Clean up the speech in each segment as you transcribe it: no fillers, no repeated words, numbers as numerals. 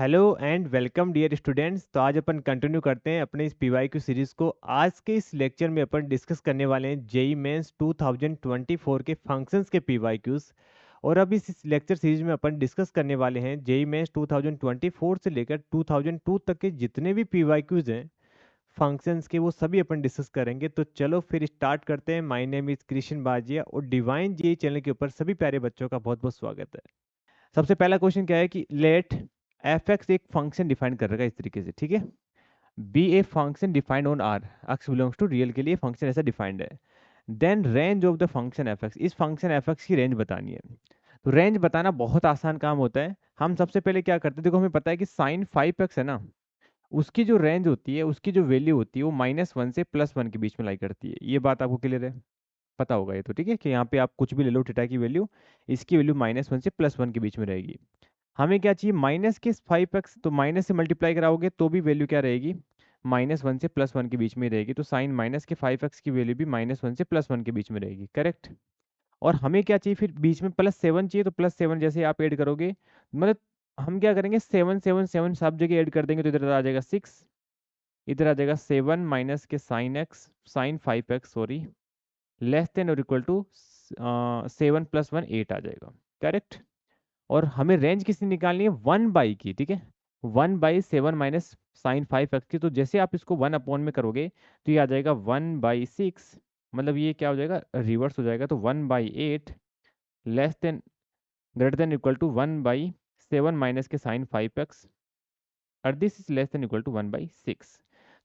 Hello and welcome dear students. तो आज अपन continue करते हैं अपने इस पीवाईक्यू सीरीज को। आज के इस लेक्चर में अपन डिस्कस करने वाले हैं जेई मेंस 2024 के फंक्शंस के पीवाईक्यूज। और अब इस लेक्चर सीरीज में अपन डिस्कस करने वाले हैं जेई मेंस 2024 से लेकर 2002 तक के जितने भी पीवाईक्यूज हैं फंक्शंस के, वो सभी अपन डिस्कस करेंगे। तो चलो फिर स्टार्ट करते हैं। माय नेम इज कृष्ण बाजिया और डिवाइन जेई चैनल के ऊपर सभी प्यारे बच्चों का बहुत बहुत स्वागत है। सबसे पहला क्वेश्चन क्या है कि लेट एफ एक्स एक फंक्शन डिफाइन कर रखा है इस तरीके से, ठीक है। Be a function defined on R, x belongs to real के लिए फंक्शन ऐसा डिफाइंड है। Then range of the function f x, इस फंक्शन एफ एक्स की रेंज बतानी है। तो रेंज बताना बहुत आसान काम होता है। हम सबसे पहले क्या करते हैं, देखो हमें पता है कि साइन 5x है ना, उसकी जो रेंज होती है, उसकी जो वैल्यू होती है वो -1 से +1 के बीच में लाई करती है। ये बात आपको क्लियर है, पता होगा ये तो, ठीक है। कि यहाँ पे आप कुछ भी ले लो थीटा की वैल्यू, इसकी वैल्यू -1 से +1 के बीच में रहेगी। हमें क्या चाहिए, माइनस के 5x, तो माइनस से मल्टीप्लाई कराओगे तो भी वैल्यू क्या रहेगी, -1 से +1 के बीच में रहेगी। तो साइन माइनस के 5x की वैल्यू भी -1 से +1 के बीच में रहेगी, करेक्ट। और हमें क्या चाहिए फिर, बीच में +7 चाहिए, तो +7 जैसे आप ऐड करोगे, मतलब हम क्या करेंगे, 7 7 7 सब जगह ऐड कर देंगे तो इधर आ जाएगा 6, इधर आ जाएगा 7 माइनस के sine 5x sorry, less than और इक्वल टू 7 + 1 8 आ जाएगा, करेक्ट। और हमें रेंज किसकी निकालनी है, 1 की, ठीक है। 1/7 माइनस साइन 5x की, तो जैसे आप इसको 1 में करोगे तो ये आ जाएगा 1/6, मतलब ये क्या हो जाएगा, रिवर्स हो जाएगा। तो 1/8 less than greater than equal to 1/7 minus के साइन 5x, और this is less than equal to 1/6।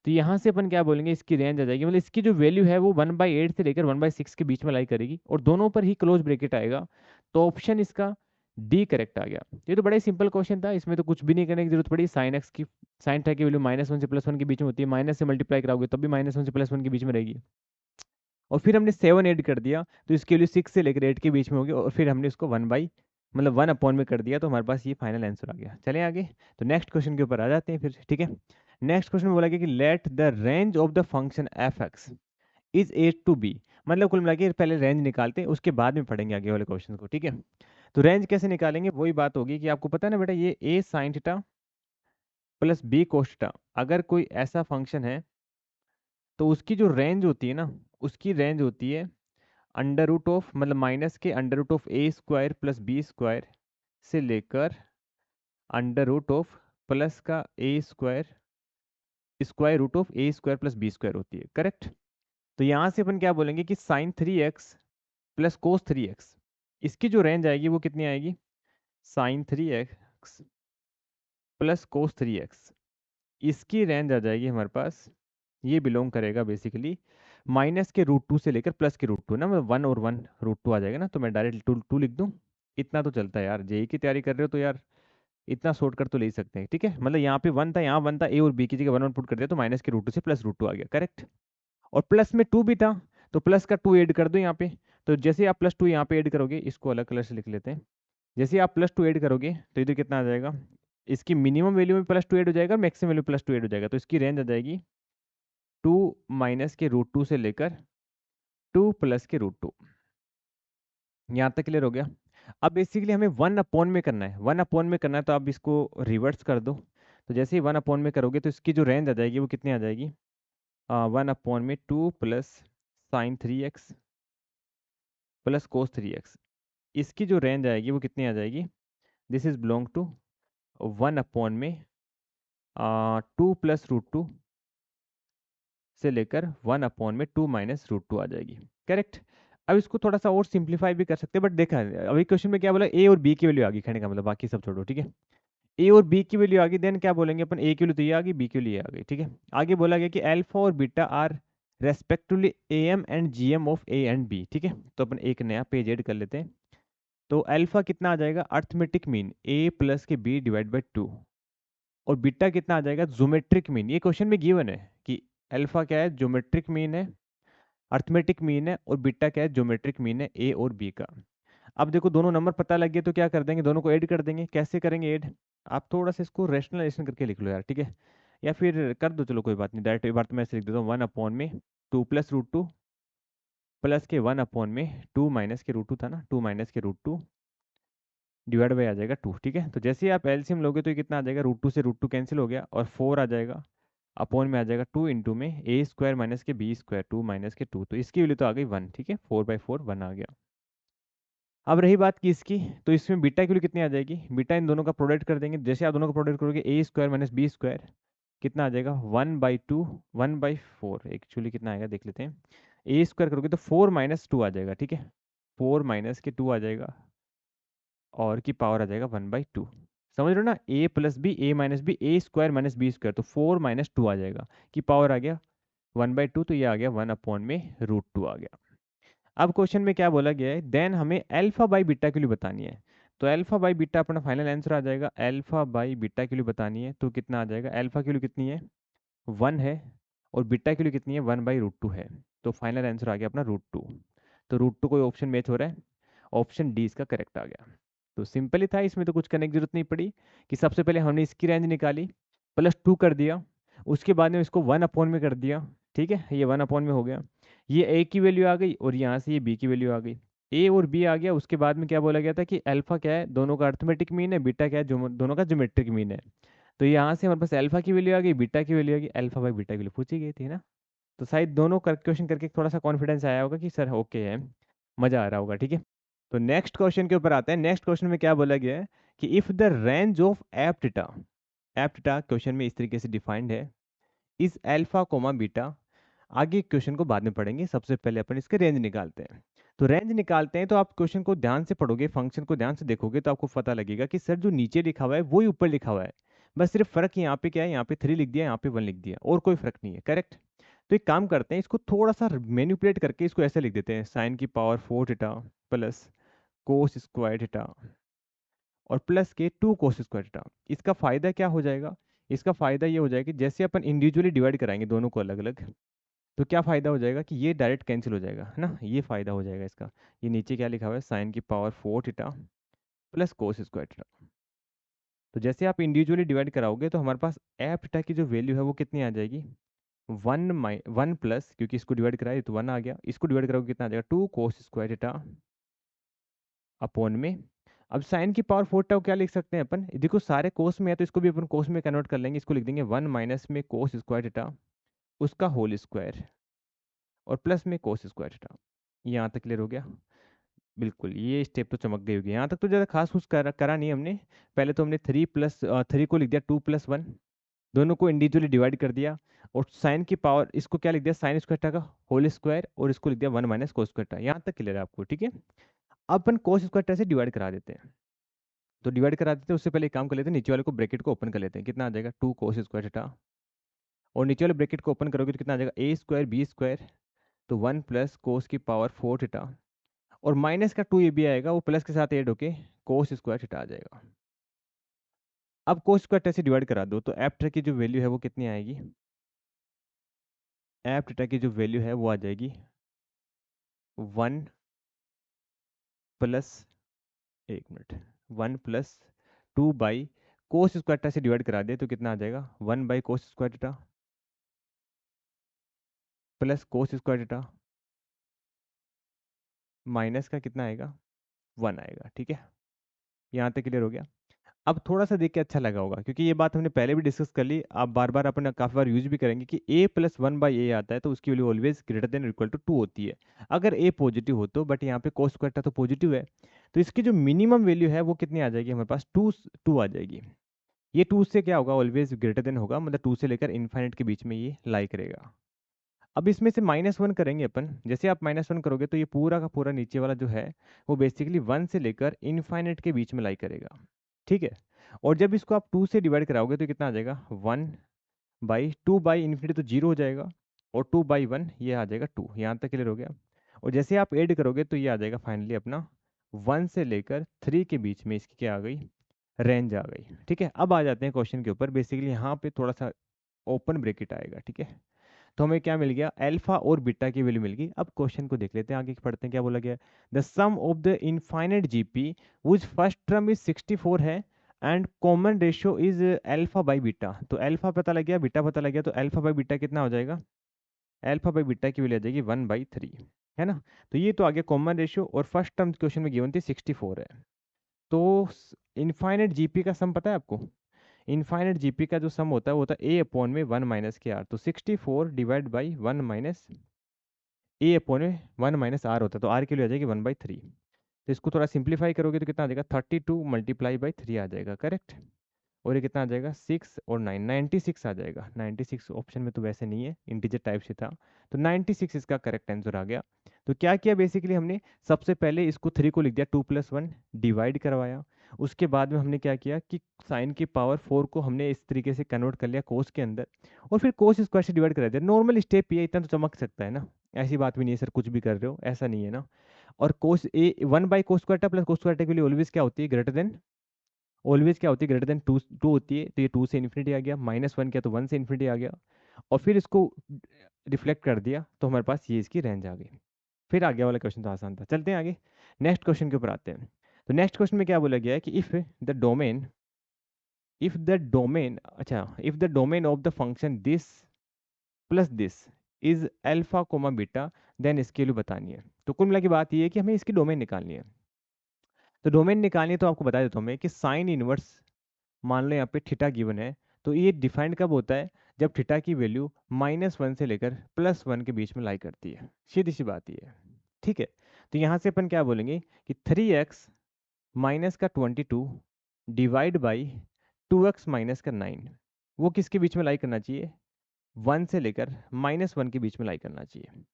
तो यहाँ से अपन क्या बोलेंगे, इसकी रेंज आ जाएगी, मतलब इसकी जो वैल्यू है वो 1/8 से लेकर 1/6 के बीच में लाई करेगी, और दोनों पर ही क्लोज ब्रेकेट आएगा। तो ऑप्शन इसका डी करेक्ट आ गया। ये तो बड़ा ही सिंपल क्वेश्चन था, इसमें तो कुछ भी नहीं करने की जरूरत पड़ी। साइन एक्स की, साइन थीटा की वैल्यू -1 से +1 के बीच में होती है, माइनस से मल्टीप्लाई कराओगे तब भी -1 से +1 के बीच में रहेगी। और फिर हमने 7 ऐड कर दिया तो इसकी वैल्यू 6 से लेकर 8 के बीच में होगी, और फिर हमने इसको 1 में कर दिया, तो हमारे पास ये फाइनल आंसर आ गया। चलें आगे, तो नेक्स्ट क्वेश्चन के ऊपर आ जाते हैं फिर, ठीक है। नेक्स्ट क्वेश्चन में बोला गया कि let the range of the function f x is a to b, मतलब कुल मिला के पहले रेंज निकालते हैं, उसके बाद में पढ़ेंगे आगे वाले क्वेश्चन को, ठीक है। तो रेंज कैसे निकालेंगे, वही बात होगी कि आपको पता है ना बेटा, ये a sine theta plus b cos theta, अगर कोई ऐसा फंक्शन है तो उसकी जो रेंज होती है ना, उसकी रेंज होती है अंडर रूट ऑफ, मतलब माइनस के under root of a square plus b square से लेकर अंडर रूट ऑफ प्लस का a square square root of a square plus b square होती है, करेक्ट। तो यहाँ से अपन क्या बोलेंगे कि sign 3x plus cos 3x, इसकी जो रेंज आएगी वो कितनी आएगी, sign 3x plus cos 3x, इसकी रेंज आ जाएगी हमारे पास, ये बिलोंग करेगा बेसिकली माइनस के √2 से लेकर प्लस के √2 ना, मतलब 1 और 1 √2 आ जाएगा ना, तो मैं डायरेक्ट 2 लिख दूँ। इतना तो चलता है यार, जेई की तैयारी कर रहे हो तो यार इतना शॉर्टकट तो ले ही सकते हैं, ठीक है। मतलब यहाँ पे 1 था, यहाँ 1 था, ए और बी की जगह 1 पुट कर दिया तो माइनस के √2 से प्लस √2 आ गया, करेक्ट। और प्लस में 2 भी था, तो प्लस का 2 ऐड कर दो यहाँ पे। तो जैसे आप +2 यहाँ पे ऐड करोगे, इसको अलग कलर से लिख लेते हैं। जैसे आप +2 ऐड करोगे तो इधर कितना आ जाएगा, इसकी मिनिमम वैल्यू में +2 ऐड हो जाएगा, मैक्सिमम वैल्यू +2 ऐड हो जाएगा, तो इसकी रेंज आ जाएगी 2 माइनस के √2 से लेकर 2 प्लस के √2। यहाँ तक क्लियर हो गया। अब बेसिकली हमें 1 में करना है, 1 में करना है, तो आप इसको रिवर्स कर दो। तो जैसे ही 1 में करोगे तो इसकी जो रेंज आ जाएगी वो कितनी आ जाएगी, 1 में 2 plus sign 3x plus cos 3x, इसकी जो रेंज आएगी वो कितनी आ जाएगी, दिस इज बिलोंग टू 1 में 2 प्लस √2 से लेकर 1 में 2 माइनस √2 आ जाएगी, करेक्ट। अब इसको थोड़ा सा और सिंप्लीफाई भी कर सकते हैं, बट देखा अभी क्वेश्चन में क्या बोला, ए और बी की वैल्यू आ गई, कहने का मतलब बाकी सब छोड़ो, ठीक है। ए और बी की वैल्यू आ गई, देन क्या बोलेंगे अपन, ए की वैल्यू तो ये आ गई, बी की वैल्यू ये आ गई, ठीक है। आगे बोला गया कि अल्फा और beta are respectively M and GM of a and b, ठीक है। तो अपन एक नया पेज ऐड कर लेते हैं। तो अल्फा कितना आ जाएगा, अर्थमेटिक मीन ए प्लस के बी डिवाइड बाई 2, और बीटा कितना आ जाएगा, ज्योमेट्रिक मीन। ये क्वेश्चन में गिवन है कि अल्फा क्या है, ज्योमेट्रिक मीन है, अर्थमेटिक मीन है, और बीटा क्या है, ज्योमेट्रिक मीन है ए और बी का। अब देखो दोनों नंबर पता लग गए तो क्या कर देंगे, दोनों को ऐड कर देंगे। कैसे करेंगे ऐड, आप थोड़ा सा इसको रैशनलाइजेशन करके लिख लो यार, ठीक है। या फिर कर दो, चलो कोई बात नहीं, डायरेक्ट एक बार तो मैं ऐसे लिख देता हूँ, 1/2 प्लस √2 प्लस के 1/2 माइनस के √2 था ना, 2 माइनस के √2 डिवाइड बाई आ जाएगा 2। ठीक है, तो जैसे ही आप एलसीएम लोगे तो ये कितना आ जाएगा, √2 से √2 कैंसिल हो गया और 4 आ जाएगा, अपॉन में आ जाएगा 2 इंटू में ए स्क्वायर माइनस के बी स्क्वायर, 2 माइनस के 2, तो इसकी वैल्यू तो आ गई 1। ठीक है, 4/4 1 आ गया। अब रही बात की इसकी, तो इसमें बीटा की वैल्यू कितनी आ जाएगी, बीटा इन दोनों का प्रोडक्ट कर देंगे, जैसे आप दोनों का प्रोडक्ट करोगे ए स्क्वायर माइनस बी स्क्वायर कितना आ जाएगा 1/2 1/4, एक्चुअली कितना आएगा देख लेते हैं, ए स्क्वायर करोगे तो 4 माइनस 2 आ जाएगा। ठीक है, 4 माइनस के 2 आ जाएगा और की पावर आ जाएगा 1/2। समझ रहे हो ना, ए प्लस बी ए माइनस बी ए स्क्वायर माइनस बी स्क्वायर, तो 4 माइनस 2 आ जाएगा, की पावर आ गया 1/2, तो ये आ गया 1 में √2 आ गया। अब क्वेश्चन में क्या बोला गया है, देन हमें अल्फा बाई बीटा की वैल्यू बतानी है। तो अल्फा बाई बीटा अपना फाइनल आंसर आ जाएगा, अल्फा बाई बीटा की वैल्यू बतानी है तो कितना आ जाएगा, अल्फा की वैल्यू कितनी है 1 है और बीटा की वैल्यू कितनी है 1/√2 है, तो फाइनल आंसर आ गया अपना √2। तो √2 कोई ऑप्शन मैच हो रहा है, ऑप्शन डी इसका करेक्ट आ गया। तो सिंपल ही था, इसमें तो कुछ करने की जरूरत नहीं पड़ी, कि सबसे पहले हमने इसकी रेंज निकाली, +2 कर दिया, उसके बाद में इसको 1 में कर दिया। ठीक है, ये 1 में हो गया, ये ए की वैल्यू आ गई और यहाँ से ये बी की वैल्यू आ गई, ए और बी आ गया। उसके बाद में क्या बोला गया था कि अल्फा क्या है, दोनों का अर्थमेटिक मीन है, बीटा क्या है, दोनों का ज्योमेट्रिक मीन है। तो यहाँ से हमारे पास अल्फा की वैल्यू आ गई, बीटा की वैल्यू आ गई, अल्फा बाई बीटा की वैल्यू पूछी गई थी ना। तो शायद दोनों क्वेश्चन करके थोड़ा सा कॉन्फिडेंस आया होगा कि सर ओके है, मजा आ रहा होगा। ठीक है, तो नेक्स्ट क्वेश्चन के ऊपर आते हैं। नेक्स्ट क्वेश्चन में क्या बोला गया है कि इफ द रेंज ऑफ एप्टिटा, एप्टिटा क्वेश्चन में इस तरीके से डिफाइंड है, इस अल्फा कोमा बीटा, आगे क्वेश्चन को बाद में पढ़ेंगे, सबसे पहले अपन इसके रेंज निकालते हैं। तो रेंज निकालते हैं तो आप क्वेश्चन को ध्यान से पढ़ोगे, फंक्शन को ध्यान से देखोगे तो आपको पता लगेगा कि सर जो नीचे लिखा हुआ है वही ऊपर लिखा हुआ है, बस सिर्फ फर्क यहाँ पे क्या है, यहाँ पे 3 लिख दिया, यहाँ पे 1 लिख दिया, और कोई फर्क नहीं है। करेक्ट, तो एक काम करते हैं, इसको थोड़ा सा मैनिपुलेट करके इसको ऐसे लिख देते हैं, साइन की power 4 theta plus cos square theta और प्लस के 2 कोस स्क्वायर थीटा। इसका फायदा क्या हो जाएगा, इसका फायदा ये हो जाएगा कि जैसे अपन इंडिविजुअली डिवाइड कराएंगे दोनों को अलग अलग, तो क्या फायदा हो जाएगा कि ये डायरेक्ट कैंसिल हो जाएगा, है ना, ये फायदा हो जाएगा इसका। ये नीचे क्या लिखा हुआ है, साइन की power 4 theta plus cos square theta. तो जैसे आप इंडिविजुअली डिवाइड कराओगे तो हमारे पास एफ थीटा की जो वैल्यू है वो कितनी आ जाएगी, 1 प्लस, क्योंकि इसको डिवाइड कराए तो 1 आ गया, इसको डिवाइड करोगे कितना आ जाएगा 2 कोस स्क्वायर थीटा अपॉन में। अब साइन की पावर 4 थीटा को क्या लिख सकते हैं अपन, देखो सारे कोस में है तो इसको भी अपन कोस में कन्वर्ट कर लेंगे, इसको लिख देंगे 1 माइनस में कोस स्क्वायर थीटा उसका होल स्क्वायर और प्लस में कोस स्क्वायर थीटा। यहाँ तक क्लियर हो गया, बिल्कुल ये स्टेप तो चमक गई होगी। यहाँ तक तो ज़्यादा खास कुछ करा नहीं हमने, पहले तो हमने 3 को लिख दिया 2 + 1, दोनों को इंडिविजुअली डिवाइड कर दिया, और साइन की पावर इसको क्या लिख दिया, साइन स्क्वायर का होल स्क्वायर, और इसको लिख दिया 1 माइनस कोस स्क्वायर। यहाँ तक क्लियर है आपको, ठीक है। अब अपन कोस स्क्वायर से डिवाइड करा देते हैं, तो डिवाइड करा देते हैं, उससे पहले एक काम कर लेते हैं, नीचे वाले को ब्रैकेट को ओपन कर लेते हैं, कितना आ जाएगा 2 कोस स्क्वायर थीटा, और नीचे वाले ब्रैकेट को ओपन करोगे तो कितना आ जाएगा ए स्क्वायर बी स्क्वायर, तो 1 प्लस कोस की पावर 4 थीटा, और माइनस का 2 ये भी आएगा, वो प्लस के साथ ऐड होके कोस स्क्वायर थीटा आ जाएगा। अब कोस स्क्वायर से डिवाइड करा दो तो एफ थीटा की जो वैल्यू है वो कितनी आएगी, एफ थीटा की जो वैल्यू है वो आ जाएगी 1 plus, 1 + 2 by cos square theta से डिवाइड करा दे तो कितना आ जाएगा 1/कोस square theta plus cos square theta minus का कितना आएगा 1 आएगा। ठीक है, यहाँ तक क्लियर हो गया। अब थोड़ा सा देख के अच्छा लगा होगा, क्योंकि ये बात हमने पहले भी डिस्कस कर ली, आप बार बार अपन काफ़ी बार यूज भी करेंगे कि a+1/a आता है तो उसकी value always greater than equal to 2 होती है, अगर a पॉजिटिव हो तो, बट यहाँ पे कोस स्क्वायर तो पॉजिटिव है, तो इसकी जो मिनिमम वैल्यू है वो कितनी आ जाएगी हमारे पास 2 आ जाएगी। ये 2 से क्या होगा, ऑलवेज ग्रेटर देन होगा, मतलब 2 से लेकर इन्फाइनाइट के बीच में ये लाई करेगा। अब इसमें से -1 करेंगे अपन, जैसे आप -1 करोगे तो ये पूरा का पूरा नीचे वाला जो है वो बेसिकली 1 से लेकर इन्फाइनाइट के बीच में लाई करेगा। ठीक है, और जब इसको आप 2 से डिवाइड कराओगे तो कितना आ जाएगा 1/2/∞ तो 0 हो जाएगा, और 2/1 ये आ जाएगा 2। यहाँ तक क्लियर हो गया। और जैसे आप ऐड करोगे तो ये आ जाएगा फाइनली अपना 1 से लेकर 3 के बीच में इसकी क्या आ गई, रेंज आ गई। ठीक है, अब आ जाते हैं क्वेश्चन के ऊपर। बेसिकली यहाँ पे थोड़ा सा ओपन ब्रेकेट आएगा। ठीक है, तो हमें क्या मिल गया, अल्फा और बीटा की वैल्यू मिल गई। अब क्वेश्चन को देख लेते हैं, आगे पढ़ते हैं क्या बोला गया। The sum of the infinite GP which first term is 64 है and common ratio is alpha by beta. तो अल्फा पता लग गया, बीटा पता लग गया, तो अल्फा बाई बीटा कितना हो जाएगा, अल्फा बाई बीटा की वैल्यू आ जाएगी 1/3, है ना। तो ये तो आ गया कॉमन रेशियो, और फर्स्ट टर्म क्वेश्चन में गिवन थी 64 है। तो इनफाइनाइट जीपी का सम पता है आपको? इनफाइनाइट जीपी का जो सम होता है वो होता है ए अपॉन में 1 माइनस के आर। तो 64 divide by 1 minus A upon में 1 माइनस आर होता है, तो आर की वैल्यू आ जाएगी 1/3। तो इसको थोड़ा सिंप्लीफाई करोगे तो कितना आ जाएगा, 32 मल्टीप्लाई बाई 3 आ जाएगा, करेक्ट। और ये कितना आ जाएगा, 6 और 9, 96 आ जाएगा। 96 ऑप्शन में तो वैसे नहीं है, इंटीजर टाइप से था, तो 96 इसका करेक्ट आंसर आ गया। तो क्या किया बेसिकली हमने, सबसे पहले इसको 3 को लिख दिया, 2+1 डिवाइड करवाया। उसके बाद में हमने क्या किया कि साइन की पावर 4 को हमने इस तरीके से कन्वर्ट कर लिया कोस के अंदर, और फिर कोस स्क्वायर से डिवाइड करा दिया। नॉर्मल स्टेप ये, इतना तो चमक सकता है ना, ऐसी बात भी नहीं है सर कुछ भी कर रहे हो, ऐसा नहीं है ना। और कोस ए 1/cos² प्लस cos² के लिए ऑलवेज क्या होती है, ग्रेटर देन, ऑलवेज क्या होती है, ग्रेटर देन टू होती है। तो ये 2 से इन्फिनिटी आ गया, -1 किया तो 1 से इन्फिनिटी आ गया, और फिर इसको रिफ्लेक्ट कर दिया तो हमारे पास ये इसकी रेंज आ गई। फिर आगे वाला क्वेश्चन तो आसान था, चलते हैं आगे, नेक्स्ट क्वेश्चन के ऊपर आते हैं। तो नेक्स्ट क्वेश्चन में क्या बोला गया है कि if the domain of the function this plus this is alpha comma beta, then इसकी वैल्यू बतानी है। तो कुल मिला की बात ये है कि हमें इसकी डोमेन निकालनी है। तो डोमेन निकालनी है तो आपको बता देता हूँ मैं कि साइन इनवर्स, मान लो यहाँ पे थीटा गिवन है, तो ये डिफाइंड कब होता है, जब थीटा की वैल्यू -1 से लेकर +1 के बीच में लाई करती है, सीधी सी बात ये है, ठीक है। तो यहाँ से अपन क्या बोलेंगे कि 3x माइनस का 22 डिवाइड बाई 2x माइनस का 9, वो किसके बीच में लाई करना चाहिए, 1 से लेकर -1 के बीच में लाई करना चाहिए।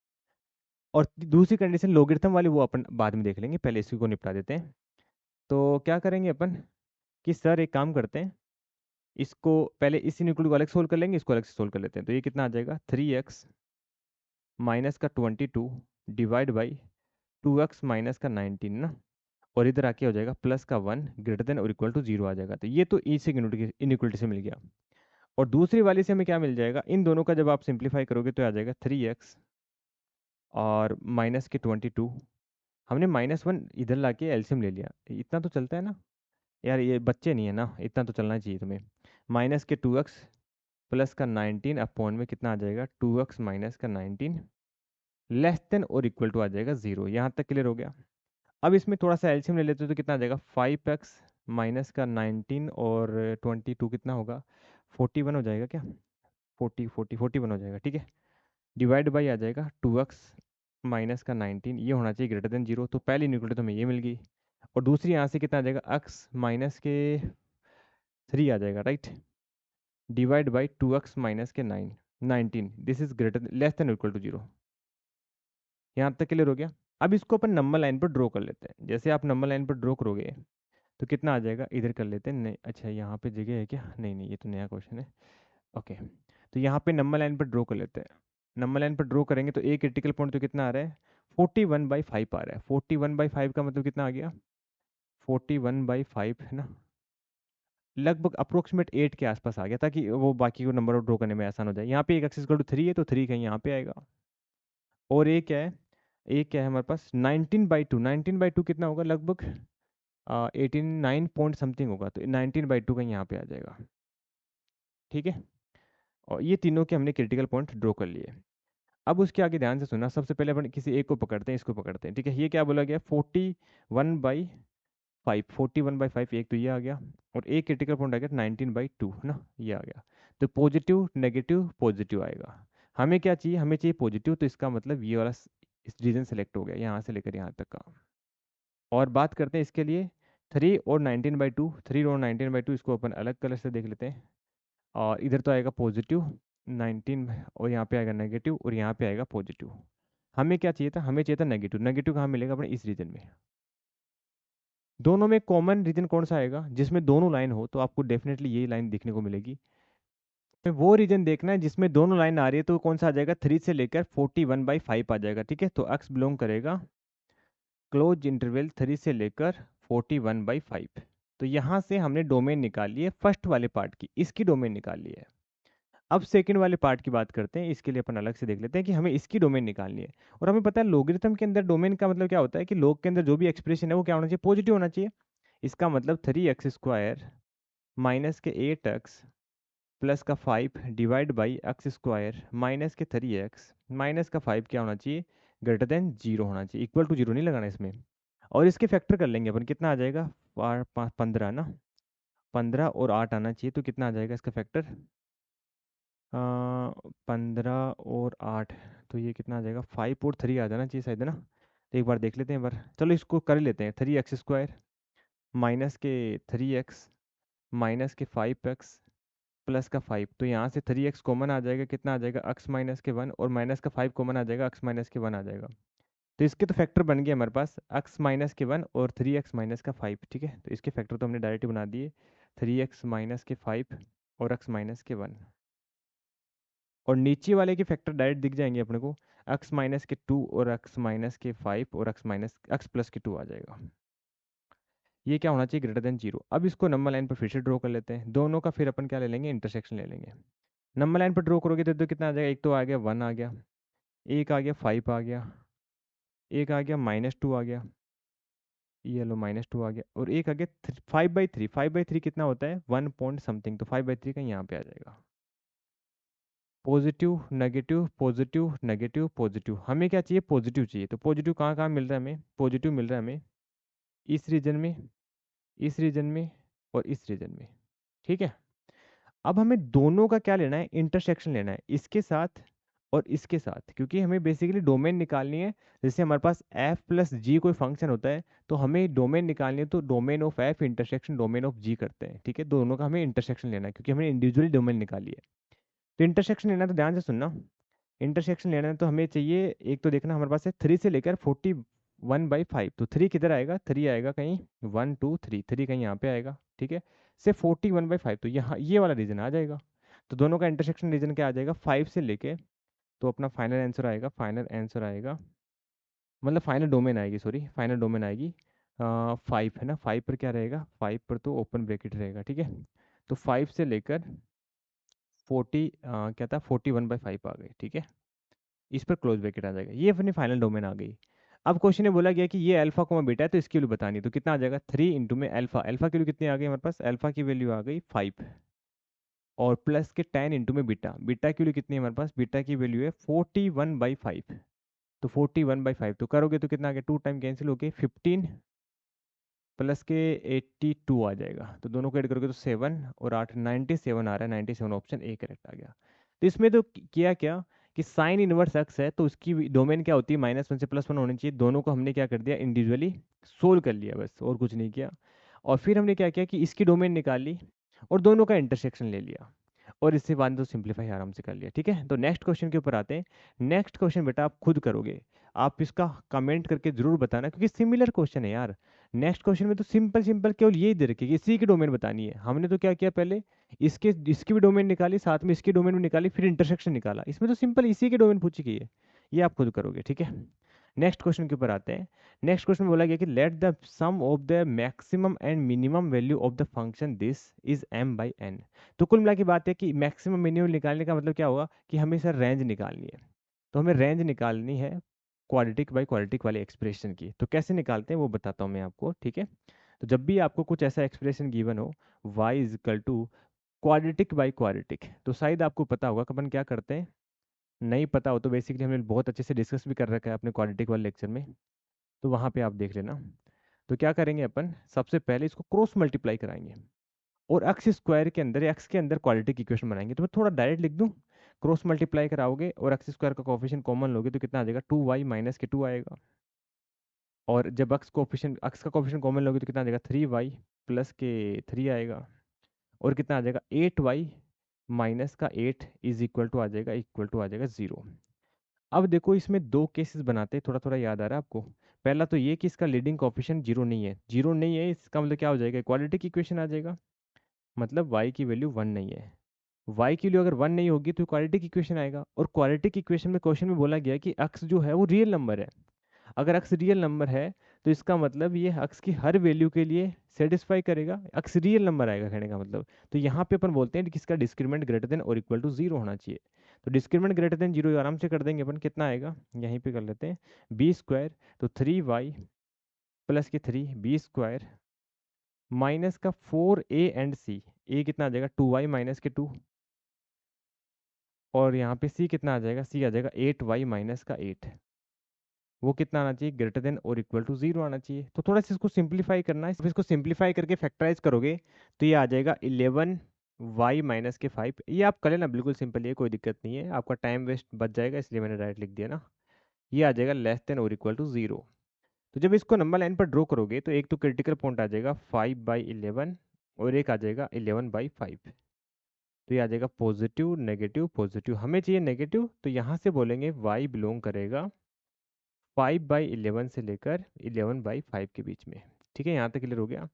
और दूसरी कंडीशन लोगरिथम वाली वो अपन बाद में देख लेंगे, पहले इसी को निपटा देते हैं। तो क्या करेंगे अपन कि सर एक काम करते हैं, इसको पहले इस इनइक्वलिटी को अलग सोल्व कर लेंगे, इसको अलग से सोल्व कर लेते हैं। तो ये कितना आ जाएगा, 3x माइनस का 22 डिवाइड बाई 2x माइनस का 19 ना, और इधर आके हो जाएगा प्लस का 1 ग्रेटर देन और इक्वल टू 0 आ जाएगा। तो ये तो ई से इनइक्वलिटी से मिल गया। और दूसरी वाली से हमें क्या मिल जाएगा, इन दोनों का जब आप सिंप्लीफाई करोगे तो आ जाएगा 3x और माइनस के 22, हमने -1 इधर लाके एलसीएम ले लिया, इतना तो चलता है ना यार, ये बच्चे नहीं है ना, इतना तो चलना चाहिए तुम्हें। माइनस के 2x प्लस का 19 अपॉन में कितना आ जाएगा, 2x माइनस का 19 लेस देन और इक्वल टू आ जाएगा 0। यहाँ तक क्लियर हो गया। अब इसमें थोड़ा सा एलसीएम ले लेते हो तो कितना आ जाएगा, 5x माइनस का 19 और 22 कितना होगा, 41 हो जाएगा क्या, 41 हो जाएगा, ठीक है। डिवाइड बाई आ जाएगा 2x माइनस का 19, ये होना चाहिए ग्रेटर देन 0, तो पहली इनइक्वलिटी तो हमें ये मिल गई। और दूसरी यहाँ से कितना आ जाएगा, x माइनस के 3 आ जाएगा, right, divide by 2x minus के 19, this is greater less than equal to 0। यहाँ तक क्लियर हो गया। अब इसको अपन नंबर लाइन पर ड्रॉ कर लेते हैं। जैसे आप नंबर लाइन पर ड्रॉ करोगे तो कितना आ जाएगा, इधर कर लेते हैं, नहीं अच्छा यहाँ पे जगह है क्या, नहीं नहीं ये तो नया क्वेश्चन है, ओके। तो यहाँ पे नंबर लाइन पर ड्रॉ कर लेते हैं। नंबर लाइन पर ड्रॉ करेंगे तो एक क्रिटिकल पॉइंट तो कितना आ रहा है, 41/5 आ रहा है। 41/5 का मतलब कितना आ गया, 41/5 है ना, लगभग अप्रोक्सीमेट 8 के आसपास आ गया, ताकि वो बाकी को नंबर ड्रॉ करने में आसान हो जाए। यहाँ पे एक एक्सिस इक्वल टू 3 है तो 3 कहीं यहाँ पे आएगा। और एक क्या है, एक क्या है हमारे पास 19/2, 19/2 कितना होगा, लगभग 89 पॉइंट समथिंग होगा, तो 19/2 कहीं यहाँ पे आ जाएगा, ठीक है। और ये तीनों के हमने क्रिटिकल पॉइंट ड्रॉ कर लिए। अब उसके आगे ध्यान से सुनना, सबसे पहले अपन किसी एक को पकड़ते हैं, इसको पकड़ते हैं, ठीक है। ये क्या बोला गया, 41/5, 41/5 एक तो ये आ गया, और एक क्रिटिकल पॉइंट आ गया 19/2 है ना, ये आ गया। तो पॉजिटिव नेगेटिव पॉजिटिव आएगा। हमें क्या चाहिए, हमें चाहिए पॉजिटिव, तो इसका मतलब ये वाला इस रीजन सेलेक्ट हो गया, यहाँ से लेकर यहाँ तक का। और बात करते हैं इसके लिए 3 और 19/2, 3 और 19/2 इसको अपन अलग कलर से देख लेते हैं। और इधर तो आएगा पॉजिटिव 19, और यहाँ पे आएगा नेगेटिव, और यहाँ पे आएगा पॉजिटिव। हमें क्या चाहिए था, हमें चाहिए था नेगेटिव। नेगेटिव कहाँ मिलेगा, अपने इस रीजन में। दोनों में कॉमन रीजन कौन सा आएगा, जिसमें दोनों लाइन हो, तो आपको डेफिनेटली यही लाइन देखने को मिलेगी। वो रीजन देखना है जिसमें दोनों लाइन आ रही है, तो कौन सा आ जाएगा, 3 से लेकर 41/5 आ जाएगा, ठीक है। तो एक्स बिलोंग करेगा क्लोज इंटरवल 3 से लेकर 41/5। तो यहाँ से हमने डोमेन निकाल ली है फर्स्ट वाले पार्ट की, इसकी डोमेन निकाल ली है। अब सेकंड वाले पार्ट की बात करते हैं, इसके लिए अपन अलग से देख लेते हैं कि हमें इसकी डोमेन निकालनी है। और हमें पता है लोगरिथम के अंदर डोमेन का मतलब क्या होता है कि लोग के अंदर जो भी एक्सप्रेशन है वो क्या होना चाहिए, पॉजिटिव होना चाहिए। इसका मतलब 3x² माइनस के 8x प्लस का 5 डिवाइड बाई x² माइनस के 3x माइनस का 5 क्या होना चाहिए, ग्रेटर देन 0 होना चाहिए, इक्वल टू 0 नहीं लगाना इसमें। और इसके फैक्टर कर लेंगे अपन, कितना आ जाएगा, 15 ना, 15 और 8 आना चाहिए, तो कितना आ जाएगा इसका फैक्टर? 15 और 8, तो ये कितना आ जाएगा? 5 और 3 आ जाना चाहिए शायद, है ना? तो एक बार देख लेते हैं एक बार, चलो इसको कर लेते हैं। 3x² माइनस के 3x माइनस के 5x प्लस का 5, तो यहाँ से 3x कॉमन आ जाएगा, कितना आ जाएगा? x माइनस के 1, और माइनस का 5 कॉमन आ जाएगा, x माइनस के 1 आ जाएगा। तो इसके तो फैक्टर बन गए हमारे पास x माइनस के 1 और 3x माइनस का 5, ठीक है? तो इसके फैक्टर तो हमने डायरेक्ट बना दिए, 3x माइनस के 5 और x माइनस के 1। और नीचे वाले के फैक्टर डायरेक्ट दिख जाएंगे अपने को, x माइनस के 2 और x माइनस के 5 और x प्लस के 2 आ जाएगा। ये क्या होना चाहिए? Greater than 0। अब इसको नंबर लाइन पर फिर से ड्रॉ कर लेते हैं, दोनों का फिर अपन क्या ले लेंगे? इंटरसेक्शन ले लेंगे। नंबर लाइन पर ड्रॉ करोगे तो कितना आ जाएगा? एक तो आ गया 1 आ गया, एक आ गया 5 आ गया, एक आ गया -2 आ गया, ये लो -2 आ गया, और एक आ गया 5/3। 5/3 कितना होता है? 1 पॉइंट समथिंग, तो 5/3 का यहाँ पे आ जाएगा। Positive negative positive negative positive, हमें क्या चाहिए? पॉजिटिव चाहिए। तो पॉजिटिव कहाँ कहाँ मिल रहा है हमें? पॉजिटिव मिल रहा है हमें इस रीजन में, इस रीजन में और इस रीजन में, ठीक है? अब हमें दोनों का क्या लेना है? इंटरसेक्शन लेना है, इसके साथ और इसके साथ, क्योंकि हमें बेसिकली डोमेन निकालनी है। जैसे हमारे पास f प्लस जी कोई फंक्शन होता है, तो हमें डोमेन निकालनी है, तो domain of f intersection domain of g करते हैं, ठीक है? दोनों का हमें इंटरसेक्शन लेना है, क्योंकि हमने इंडिविजुअली डोमेन निकाली है। तो इंटरसेक्शन लेना है तो ध्यान से सुनना, इंटरसेक्शन लेना है तो हमें चाहिए, एक तो देखना हमारे पास है 3 से लेकर 41/5, तो 3 किधर आएगा? 3 आएगा कहीं 1 2 3, 3 कहीं यहाँ पे आएगा, ठीक है? से 41/5, तो यहाँ ये वाला रीजन आ जाएगा। तो दोनों का इंटरसेक्शन रीजन क्या आ जाएगा? 5 से लेके, तो अपना फाइनल आंसर आएगा, फाइनल आंसर आएगा, मतलब फाइनल डोमेन आएगी, सॉरी फाइनल डोमेन आएगी 5, है ना? 5 पर क्या रहेगा? 5 पर तो ओपन ब्रैकेट रहेगा, ठीक है? तो 5 से लेकर 40 क्या था? 41/5 आ गई, ठीक है? इस पर क्लोज ब्रैकेट आ जाएगा, ये अपनी फाइनल डोमेन आ गई। अब क्वेश्चन में बोला गया कि ये अल्फा कोमा बीटा है, तो इसकी वैल्यू बतानी है, तो कितना आ जाएगा? 3 इंटू में अल्फा, अल्फा की वैल्यू कितनी आ गई हमारे पास? अल्फा की वैल्यू आ गई 5, और प्लस के 10 इंटू में बीटा, बीटा की वैल्यू कितनी है हमारे पास? बीटा की वैल्यू है 41/5, तो 41/5 तो करोगे तो कितना आ गया? 2 टाइम कैंसिल हो गए, 15 प्लस के 82 आ जाएगा, तो दोनों को ऐड करोगे तो 7 और 8 97 आ रहा है, 97 ऑप्शन ए करेक्ट आ गया। तो इसमें तो किया क्या कि साइन इनवर्स एक्स है, तो उसकी डोमेन क्या होती है? -1 से +1 होनी चाहिए। दोनों को हमने क्या कर दिया? इंडिविजुअली सोल्व कर लिया, बस और कुछ नहीं किया। और फिर हमने क्या किया कि इसकी डोमेन निकाल ली और दोनों का इंटरसेक्शन ले लिया, और इससे बाद में तो सिंप्लीफाई आराम से कर लिया, ठीक है? तो नेक्स्ट क्वेश्चन के ऊपर आते हैं। नेक्स्ट क्वेश्चन बेटा आप खुद करोगे, आप इसका कमेंट करके जरूर बताना, क्योंकि सिमिलर क्वेश्चन है यार। नेक्स्ट क्वेश्चन में तो सिंपल सिंपल केवल यही दे रखी है कि इसी की डोमेन बतानी है। हमने तो क्या किया? पहले इसकी भी डोमेन निकाली, साथ में इसकी डोमेन भी निकाली, फिर इंटरसेक्शन निकाला। इसमें तो सिंपल इसी की डोमेन पूछी गई है, ये आप खुद करोगे, ठीक है? नेक्स्ट क्वेश्चन के ऊपर आते हैं। नेक्स्ट क्वेश्चन में बोला गया कि let the sum of the maximum and minimum value of the function this is m/n। तो कुल मिला की बात है कि मैक्सिमम मिनिमम निकालने का मतलब क्या होगा कि हमें सर रेंज निकालनी है। तो हमें रेंज निकालनी है क्वाड्रेटिक बाई क्वाड्रेटिक वाले एक्सप्रेशन की। तो कैसे निकालते हैं वो बताता हूँ मैं आपको, ठीक है? तो जब भी आपको कुछ ऐसा एक्सप्रेशन गिवन हो, y is equal to quadratic by quadratic, तो शायद आपको पता होगा कि अपन क्या करते हैं। नहीं पता हो तो बेसिकली हमने बहुत अच्छे से डिस्कस भी कर रखा है अपने क्वाड्रेटिक वाले लेक्चर में, तो वहाँ पे आप देख लेना। तो क्या करेंगे अपन? सबसे पहले इसको क्रॉस मल्टीप्लाई कराएंगे, और एक्स स्क्वायर के अंदर, एक्स के अंदर क्वाड्रेटिक इक्वेशन बनाएंगे। तो मैं थोड़ा डायरेक्ट लिख दूं, क्रॉस मल्टीप्लाई कराओगे और एक्स स्क्वायर का कोफिशिएंट कॉमन लोगे तो कितना आ जाएगा? 2y माइनस के 2 आएगा। और जब एक्स का कोफिशिएंट कॉमन लोगे तो कितना आ जाएगा? 3y प्लस के 3 आएगा। और कितना आ जाएगा? 8y माइनस का 8 इज इक्वल टू आ जाएगा 0। अब देखो इसमें दो केसेस बनाते हैं, थोड़ा थोड़ा याद आ रहा है आपको? पहला तो ये कि इसका लीडिंग कोफिशिएंट 0 नहीं है, 0 नहीं है, इसका मतलब क्या हो जाएगा? क्वाड्रेटिक इक्वेशन आ जाएगा, मतलब y की वैल्यू 1 नहीं है। y की वैल्यू अगर 1 नहीं होगी तो क्वाड्रेटिक इक्वेशन आएगा, और क्वाड्रेटिक इक्वेशन में क्वेश्चन में बोला गया कि x जो है वो रियल नंबर है। अगर x रियल नंबर है तो इसका मतलब ये x की हर वैल्यू के लिए सेटिस्फाई करेगा, x रियल नंबर आएगा कहने का मतलब। तो यहाँ पे अपन बोलते हैं कि इसका डिस्क्रिमिनेंट ग्रेटर देन और इक्वल टू 0 होना चाहिए। तो डिस्क्रिमिनेंट ग्रेटर देन 0 आराम से कर देंगे अपन, कितना आएगा? यहीं पे कर लेते हैं, बी स्क्वायर, तो 3y प्लस के 3 बी स्क्वायर माइनस का 4a एंड c, a कितना आ जाएगा? 2y माइनस के 2, और यहाँ पे c कितना आ जाएगा? c आ जाएगा 8y माइनस का 8। वो कितना आना चाहिए, ग्रेटर देन और इक्वल टू 0 आना चाहिए। तो थोड़ा सा इसको सिंप्लीफाई करना है, इसको सिंप्लीफाई करके फैक्टराइज करोगे तो ये आ जाएगा 11 y माइनस के 5। ये आप कर लेना, बिल्कुल सिंपल, ये कोई दिक्कत नहीं है, आपका टाइम वेस्ट बच जाएगा, इसलिए मैंने राइट लिख दिया ना। ये आ जाएगा लेस देन और इक्वल टू 0। तो जब इसको नंबर लाइन पर ड्रॉ करोगे तो एक तो क्रिटिकल पॉइंट आ जाएगा 5/11 और एक आ जाएगा 11/5। तो ये आ जाएगा पॉजिटिव नेगेटिव पॉजिटिव, हमें चाहिए नेगेटिव, तो यहाँ से बोलेंगे y बिलोंग करेगा 5/11 से लेकर 11/5 के बीच में। ठीक है, यहाँ तक क्लियर हो गया।